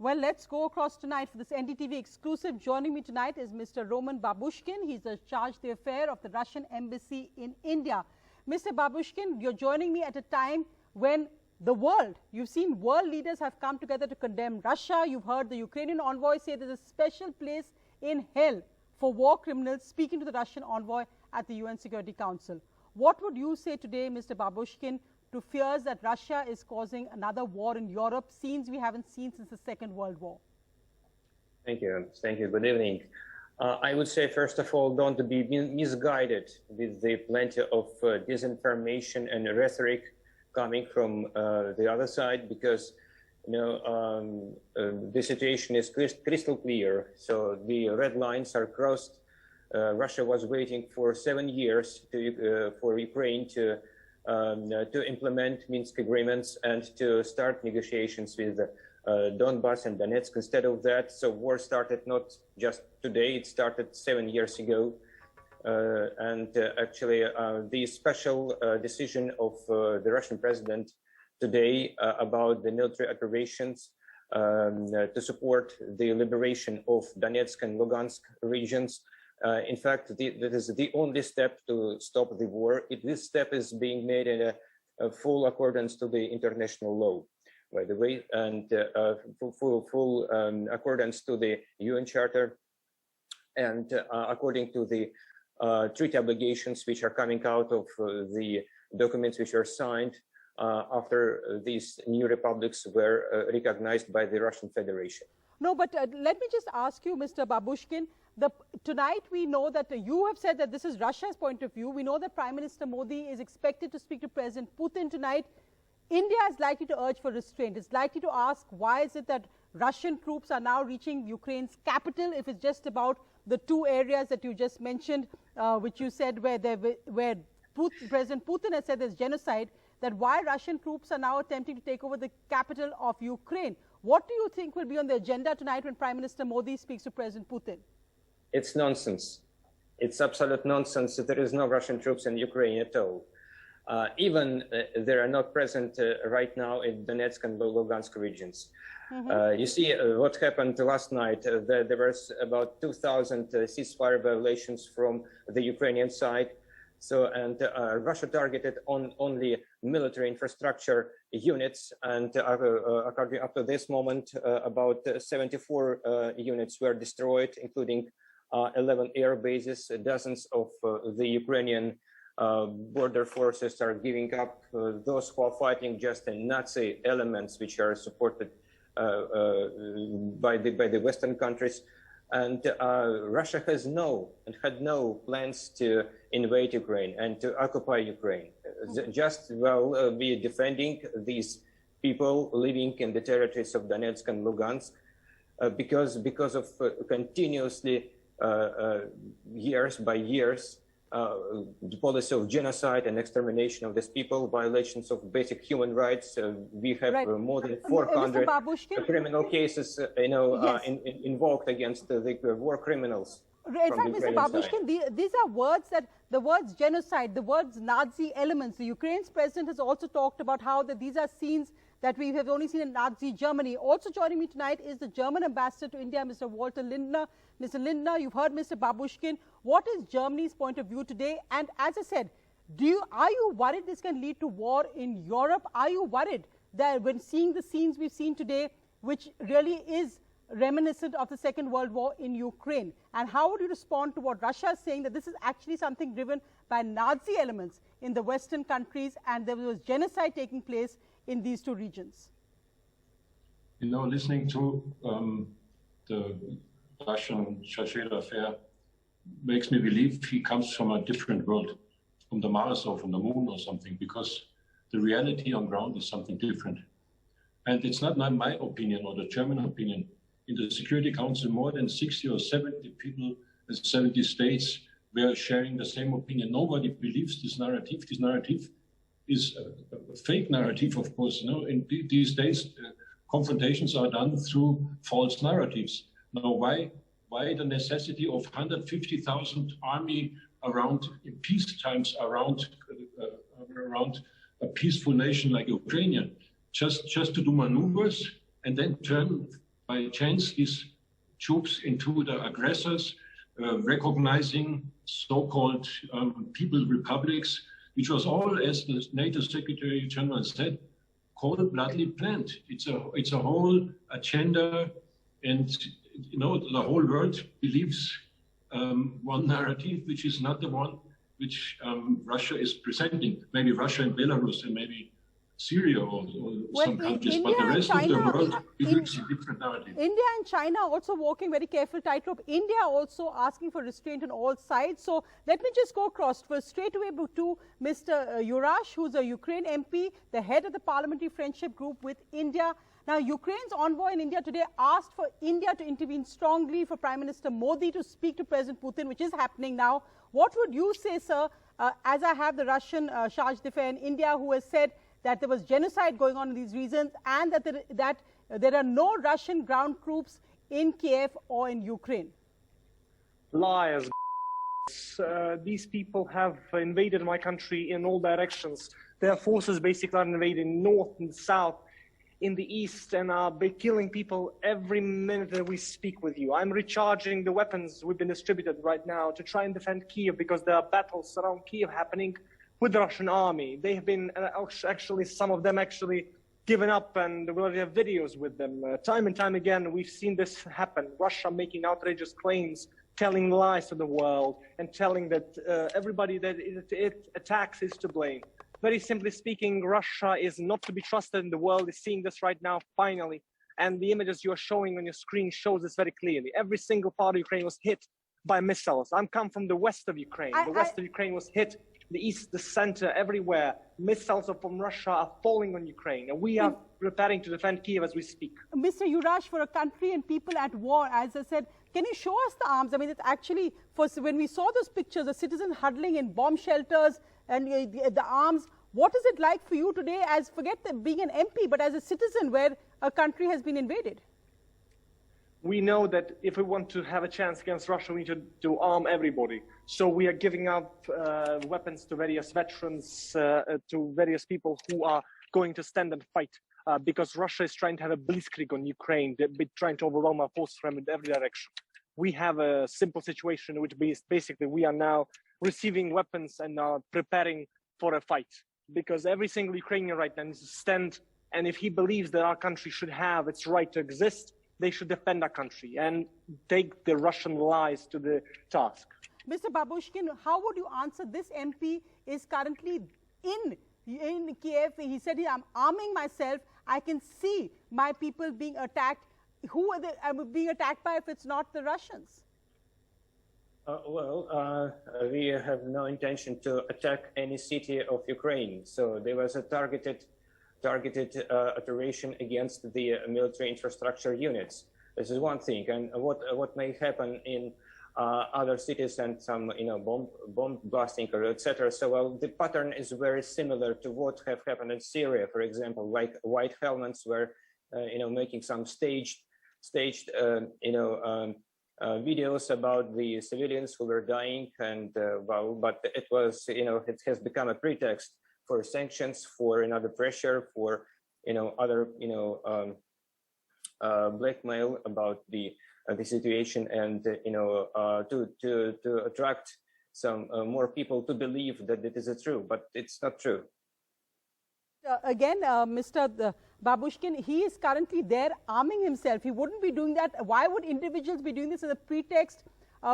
Well, let's go across tonight for this NDTV exclusive. Joining me tonight is Mr. Roman Babushkin. He's the charge d'affaires of the Russian embassy in India. Mr. Babushkin, you're joining me at a time when the world, you've seen world leaders have come together to condemn Russia. You've heard the Ukrainian envoy say there's a special place in hell for war criminals, speaking to the Russian envoy at the UN Security Council. What would you say today, Mr. Babushkin, to fears that Russia is causing another war in Europe, scenes we haven't seen since the Second World War? Thank you. Thank you. Good evening. I would say, first of all, don't be misguided with the plenty of disinformation and rhetoric coming from the other side, because the situation is crystal clear. So the red lines are crossed. Russia was waiting for 7 years for Ukraine to implement Minsk agreements and to start negotiations with Donbass and Donetsk. Instead of that, so war started not just today, it started 7 years ago. Actually, the special decision of the Russian president today about the military operations to support the liberation of Donetsk and Lugansk regions. In fact, that is the only step to stop the war. This step is being made in a full accordance to the international law, by the way, and full accordance to the UN Charter, and according to the treaty obligations which are coming out of the documents which are signed after these new republics were recognized by the Russian Federation. No, but let me just ask you, Mr. Babushkin, tonight we know that you have said that this is Russia's point of view. We know that Prime Minister Modi is expected to speak to President Putin tonight. India is likely to urge for restraint. It's likely to ask, why is it that Russian troops are now reaching Ukraine's capital, if it's just about the two areas that you just mentioned, which you said where President Putin has said there's genocide, that why Russian troops are now attempting to take over the capital of Ukraine. What do you think will be on the agenda tonight when Prime Minister Modi speaks to President Putin? It's nonsense. It's absolute nonsense. There is no Russian troops in Ukraine at all. Even they are not present right now in Donetsk and Lugansk regions. You see what happened last night. There was about 2,000 ceasefire violations from the Ukrainian side. So, and Russia targeted only military infrastructure units, and according up to this moment, about 74 units were destroyed, including 11 air bases. Dozens of the Ukrainian border forces are giving up. Those who are fighting just in Nazi elements, which are supported by the Western countries. And Russia has had no plans to invade Ukraine and to occupy Ukraine. Just be defending these people living in the territories of Donetsk and Lugansk, because of continuously years by years the policy of genocide and extermination of these people, violations of basic human rights. We have more than 400 criminal cases, invoked against the war criminals. In fact, Mr. Babushkin, these are words that the words genocide, the words Nazi elements. The Ukraine's president has also talked about how these are scenes that we have only seen in Nazi Germany. Also joining me tonight is the German ambassador to India, Mr. Walter Lindner. Mr. Lindner, you've heard Mr. Babushkin. What is Germany's point of view today? And as I said, are you worried this can lead to war in Europe? Are you worried that when seeing the scenes we've seen today, which really is reminiscent of the Second World War in Ukraine? And how would you respond to what Russia is saying, that this is actually something driven by Nazi elements in the Western countries, and there was genocide taking place in these two regions? Listening to the Russian charge d'affaires makes me believe he comes from a different world, from the Mars or from the moon or something, because the reality on ground is something different. And it's not my opinion or the German opinion. In the Security Council, more than 60 or 70 people in 70 states were sharing the same opinion. Nobody believes this narrative. This narrative is a fake narrative, of course. In these days, confrontations are done through false narratives. Now, why the necessity of 150,000 army around in peace times around a peaceful nation like Ukraine, just to do maneuvers and then turn by chance these troops into the aggressors, recognizing so-called people republics, which was all, as the NATO Secretary General said, cold-bloodedly planned. It's a whole agenda, and the whole world believes one narrative, which is not the one which Russia is presenting. Maybe Russia and Belarus and maybe Syria or some countries, but the rest of the world believes a different narrative. India and China also walking very careful tightrope. India also asking for restraint on all sides. So let me just go across first straight away to Mr. Yurash, who's a Ukraine MP, the head of the Parliamentary Friendship Group with India. Now, Ukraine's envoy in India today asked for India to intervene strongly, for Prime Minister Modi to speak to President Putin, which is happening now. What would you say, sir, as I have the Russian charge d'affaires in India, who has said that there was genocide going on in these regions and that there are no Russian ground troops in Kiev or in Ukraine? Liars. These people have invaded my country in all directions. Their forces basically are invading north and south, in the east, and are killing people every minute that we speak with you. I'm recharging the weapons we've been distributed right now to try and defend Kiev, because there are battles around Kiev happening with the Russian army. They have been actually, some of them actually given up, and we already have videos with them. Time and time again, we've seen this happen. Russia making outrageous claims, telling lies to the world, and telling that everybody that it attacks is to blame. Very simply speaking, Russia is not to be trusted, and the world is seeing this right now, finally. And the images you're showing on your screen shows this very clearly. Every single part of Ukraine was hit by missiles. I'm come from the west of Ukraine. The west of Ukraine was hit, the east, the center, everywhere. Missiles from Russia are falling on Ukraine, and we are preparing to defend Kiev as we speak. Mr. Yurash, for a country and people at war, as I said, can you show us the arms? I mean, it's actually, when we saw those pictures, the citizens huddling in bomb shelters and the arms, what is it like for you today, as forget being an MP, but as a citizen where a country has been invaded? We know that if we want to have a chance against Russia, we need to arm everybody. So we are giving up weapons to various veterans, to various people who are going to stand and fight, because Russia is trying to have a blitzkrieg on Ukraine, trying to overwhelm our forces from every direction. We have a simple situation, which basically we are now receiving weapons and are preparing for a fight, because every single Ukrainian right now needs to stand, and if he believes that our country should have its right to exist, they should defend our country and take the Russian lies to the task. Mr. Babushkin, how would you answer this MP is currently in Kiev? He said, I'm arming myself. I can see my people being attacked. Who are they being attacked by if it's not the Russians? We have no intention to attack any city of Ukraine. So there was a targeted operation against the military infrastructure units. This is one thing, and what may happen in other cities and some bomb blasting or etc. So the pattern is very similar to what have happened in Syria, for example. Like white helmets were making some staged videos about the civilians who were dying, and but it was it has become a pretext for sanctions, for another pressure, for other blackmail about the situation, and to attract some more people to believe that it is true, but it's not true. Again, Mr. Babushkin, he is currently there arming himself. He wouldn't be doing that. Why would individuals be doing this as a pretext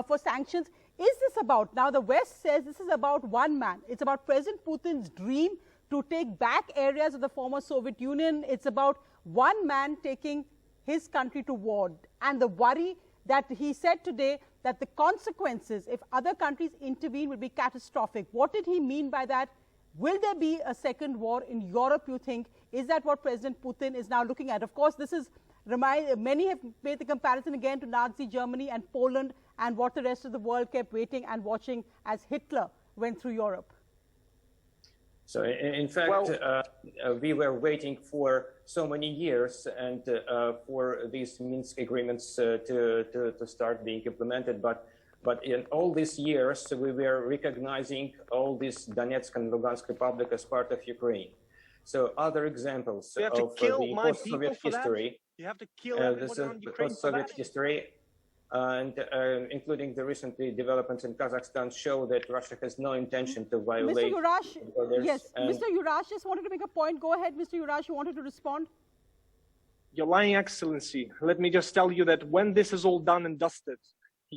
for sanctions? Is this about, now the West says this is about one man. It's about President Putin's dream to take back areas of the former Soviet Union. It's about one man taking his country to war. And the worry that he said today that the consequences, if other countries intervene, will be catastrophic. What did he mean by that? Will there be a second war in Europe, you think? Is that what President Putin is now looking at? Of course, this is, many have made the comparison again to Nazi Germany and Poland and what the rest of the world kept waiting and watching as Hitler went through Europe. So in fact, we were waiting for so many years and for these Minsk agreements to start being implemented. But in all these years, we were recognizing all this Donetsk and Lugansk Republic as part of Ukraine. So other examples of the post-Soviet history. You have to kill everyone This around is Ukraine for post-Soviet that? history, and including the recently developments in Kazakhstan show that Russia has no intention to violate Mr. Yurash, borders. yes, Mr. Yurash just wanted to make a point. Go ahead, Mr. Yurash, you wanted to respond? Your lying excellency, let me just tell you that when this is all done and dusted,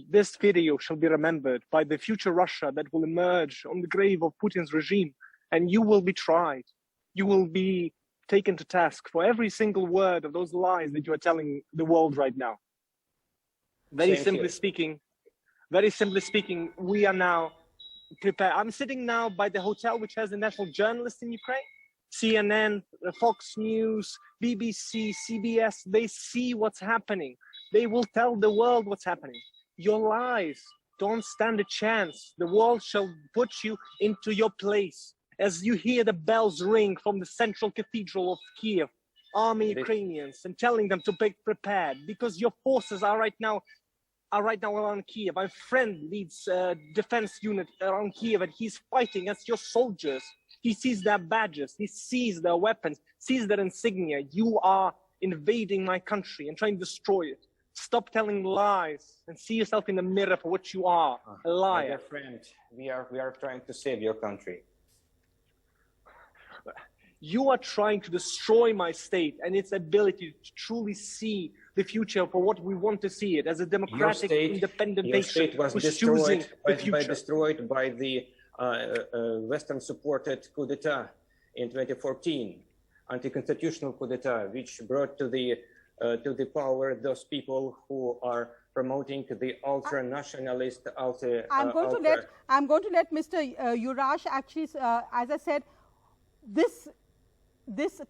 this video shall be remembered by the future Russia that will emerge on the grave of Putin's regime, and you will be tried. You will be taken to task for every single word of those lies that you are telling the world right now. Very simply speaking, we are now prepared. I'm sitting now by the hotel which has the national journalists in Ukraine, CNN, Fox News, BBC, CBS. They see what's happening. They will tell the world what's happening. Your lies don't stand a chance. The world shall put you into your place. As you hear the bells ring from the central cathedral of Kiev, army Ukrainians, and telling them to be prepared because your forces are right now around Kiev. My friend leads a defense unit around Kiev, and he's fighting against your soldiers. He sees their badges, he sees their weapons, sees their insignia. You are invading my country and trying to destroy it. Stop telling lies and see yourself in the mirror for what you are, a liar. My dear friend, we are trying to save your country. You are trying to destroy my state and its ability to truly see the future for what we want to see it as a democratic, independent nation. Your state was destroyed by the Western-supported coup d'etat in 2014, anti-constitutional coup d'etat, which brought to the power those people who are promoting the ultra-nationalist, I'm going to let Mr. Yurash actually, as I said, this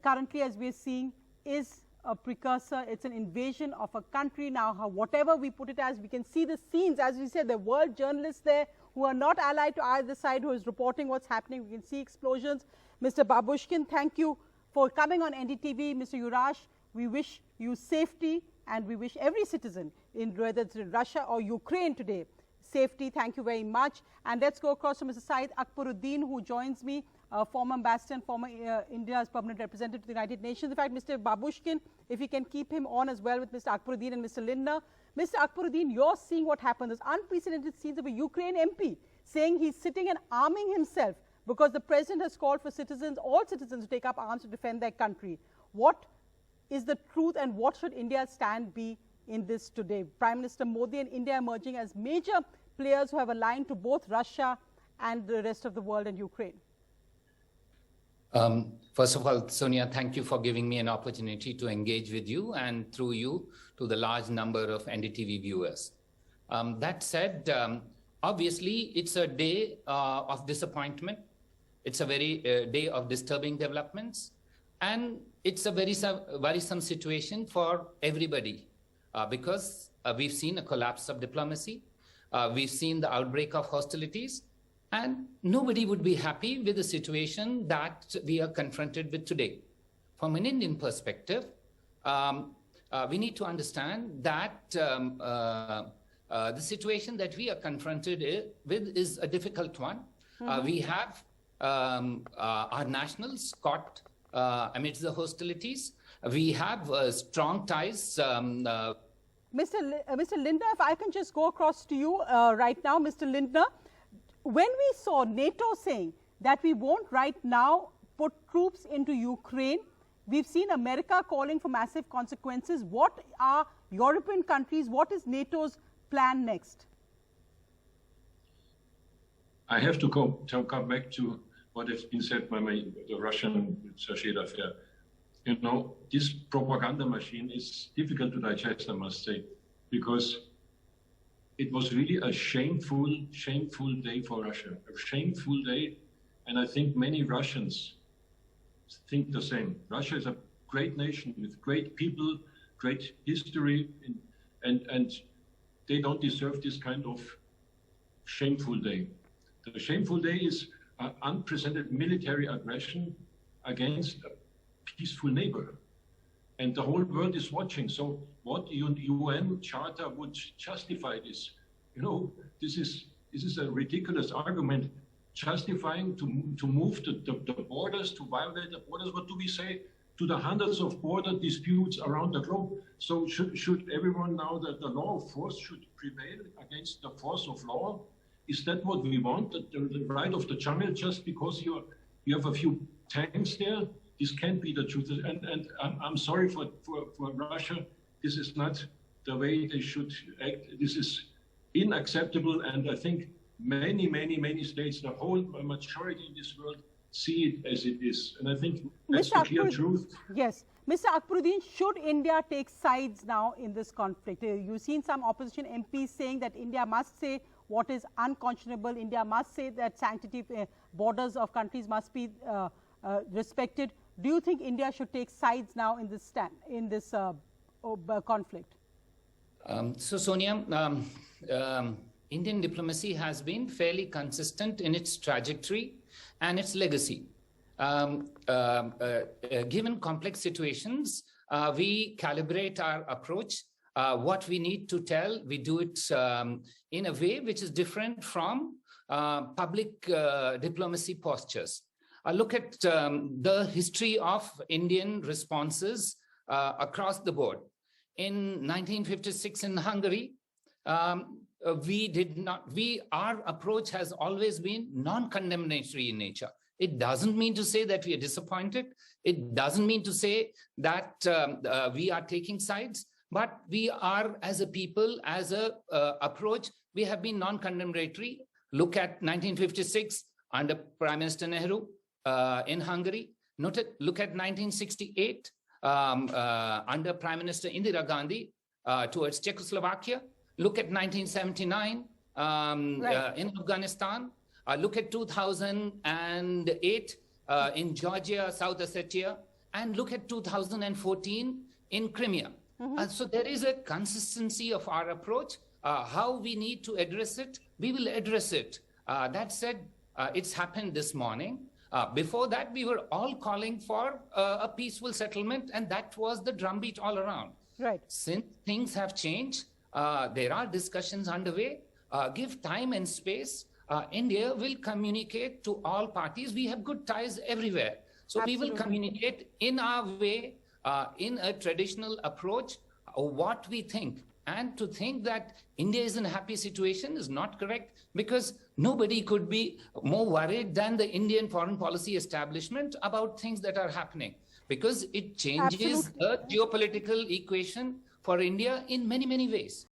currently, as we're seeing, is a precursor. It's an invasion of a country. Now, whatever we put it as, we can see the scenes. As we said, the world journalists there who are not allied to either side, who is reporting what's happening. We can see explosions. Mr. Babushkin, thank you for coming on NDTV. Mr. Yurash, we wish you safety, and we wish every citizen, in whether it's in Russia or Ukraine today, safety. Thank you very much. And let's go across to Mr. Saeed Akbaruddin, who joins me, former ambassador and former India's permanent representative to the United Nations. In fact, Mr. Babushkin, if you can keep him on as well with Mr. Akbaruddin and Mr. Lindner. Mr. Akbaruddin, you're seeing what happened. There's unprecedented scenes of a Ukraine MP saying he's sitting and arming himself because the president has called for citizens, all citizens, to take up arms to defend their country. What is the truth, and what should India's stand be in this today? Prime Minister Modi and India emerging as major players who have aligned to both Russia and the rest of the world and Ukraine. First of all, Sonia, thank you for giving me an opportunity to engage with you and through you to the large number of NDTV viewers. That said, obviously, it's a day of disappointment. It's a very day of disturbing developments. And it's a very worrisome situation for everybody because we've seen a collapse of diplomacy. We've seen the outbreak of hostilities. And nobody would be happy with the situation that we are confronted with today. From an Indian perspective, we need to understand that the situation that we are confronted with is a difficult one. We have our nationals caught amidst the hostilities. We have strong ties. Mr. Lindner, if I can just go across to you right now, Mr. Lindner. When we saw NATO saying that we won't right now put troops into Ukraine, we've seen America calling for massive consequences. What are European countries, what is NATO's plan next? I have to come back to what has been said by the Russian Sviatoslav Yurash. You know, this propaganda machine is difficult to digest, I must say, because it was really a shameful day for Russia, a shameful day. And I think many Russians think the same. Russia is a great nation with great people, great history, and they don't deserve this kind of shameful day. The shameful day is an unprecedented military aggression against a peaceful neighbor. And the whole world is watching. So what UN Charter would justify this? You know, this is a ridiculous argument, justifying to move the borders, to violate the borders. What do we say? to the hundreds of border disputes around the globe. So should everyone know that the law of force should prevail against the force of law? Is that what we want, the right of the jungle, just because you have a few tanks there? This can't be the truth. And I'm sorry for Russia. This is not the way they should act. This is unacceptable. And I think many states, the whole majority in this world, see it as it is. And I think that's the clear truth. Yes. Mr. Akbaruddin, should India take sides now in this conflict? You've seen some opposition MPs saying that India must say what is unconscionable. India must say that sanctity borders of countries must be respected. Do you think India should take sides now in this conflict? So, Sonia, Indian diplomacy has been fairly consistent in its trajectory and its legacy. Given complex situations, we calibrate our approach. What we need to tell, we do it in a way which is different from public diplomacy postures. Look at the history of Indian responses across the board. In 1956 in Hungary, our approach has always been non-condemnatory in nature. It doesn't mean to say that we are disappointed. It doesn't mean to say that we are taking sides, but we are, as a people, as a approach, we have been non-condemnatory. Look at 1956 under Prime Minister Nehru in Hungary. Look at 1968 under Prime Minister Indira Gandhi towards Czechoslovakia. Look at 1979 in Afghanistan. Look at 2008 in Georgia, South Ossetia, and look at 2014 in Crimea. So there is a consistency of our approach. How we need to address it, we will address it. That said, it's happened this morning. Before that, we were all calling for a peaceful settlement, and that was the drumbeat all around. Right. Since things have changed, there are discussions underway. Give time and space. India will communicate to all parties. We have good ties everywhere. So Absolutely. We will communicate in our way, in a traditional approach, what we think. And to think that India is in a happy situation is not correct, because nobody could be more worried than the Indian foreign policy establishment about things that are happening, because it changes the geopolitical equation for India in many ways.